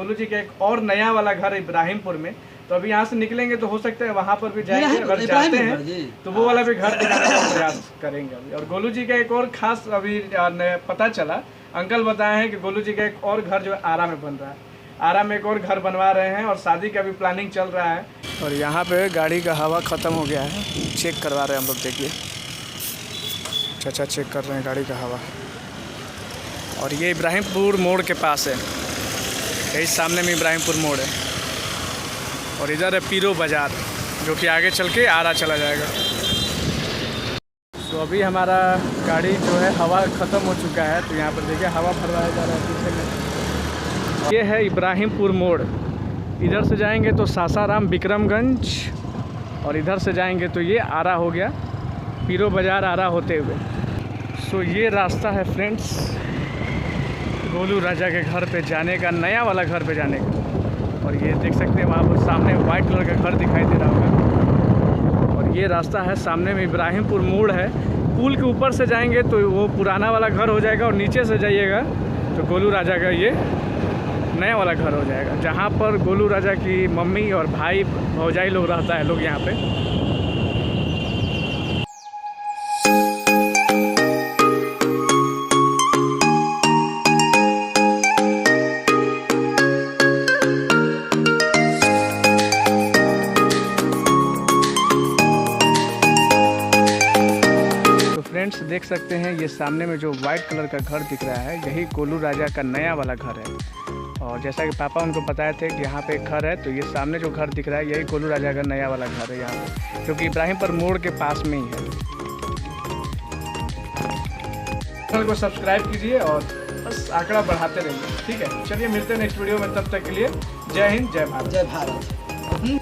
गोलू जी का एक और नया वाला घर इब्राहिमपुर में। तो अभी यहाँ से निकलेंगे तो हो सकता है वहाँ पर भी जाएंगे, अगर जाते हैं तो वो वाला भी घर दिखाने का प्रयास करेंगे अभी। और गोलू जी का एक और खास अभी पता चला, अंकल बताए हैं कि गोलू जी का एक और घर जो है आरा में बन रहा है। आरा में एक और घर बनवा रहे हैं और शादी का भी प्लानिंग चल रहा है। और यहाँ पे गाड़ी का हवा ख़त्म हो गया है, चेक करवा रहे हैं हम लोग। देखिए चाचा चेक कर रहे हैं गाड़ी का हवा। और ये इब्राहिमपुर मोड़ के पास है, यही सामने में इब्राहिमपुर मोड़ है। और इधर है पीरो बाज़ार, जो कि आगे चल के आरा चला जाएगा। तो अभी हमारा गाड़ी जो है हवा ख़त्म हो चुका है, तो यहाँ पर देखिए हवा भरवाया जा रहा है पीछे में। ये है इब्राहिमपुर मोड़। इधर से जाएंगे तो सासाराम विक्रमगंज, और इधर से जाएंगे तो ये आरा हो गया, पीरो बाज़ार आरा होते हुए। सो ये रास्ता है फ्रेंड्स गोलू राजा के घर पे जाने का, नया वाला घर पे जाने का। और ये देख सकते हैं वहाँ पर सामने वाइट कलर का घर दिखाई दे रहा होगा। और ये रास्ता है, सामने में इब्राहिमपुर मोड़ है। पुल के ऊपर से जाएंगे तो वो पुराना वाला घर हो जाएगा, और नीचे से जाइएगा तो गोलू राजा का ये नया वाला घर हो जाएगा, जहाँ पर गोलू राजा की मम्मी और भाई भौजाई लोग रहता है लोग यहाँ पे। फ्रेंड्स देख सकते हैं ये सामने में जो वाइट कलर का घर दिख रहा है, यही गोलू राजा का नया वाला घर है। और जैसा कि पापा उनको बताए थे कि यहाँ पे एक घर है, तो ये सामने जो घर दिख रहा है यही गोलू राजा का नया वाला घर है यहाँ पे, जो कि इब्राहिमपुर मोड़ के पास में ही है। चैनल को सब्सक्राइब कीजिए और बस आंकड़ा बढ़ाते रहिए, ठीक है। चलिए मिलते हैं नेक्स्ट वीडियो में, तब तक के लिए जय हिंद, जय भारत। जय भारत।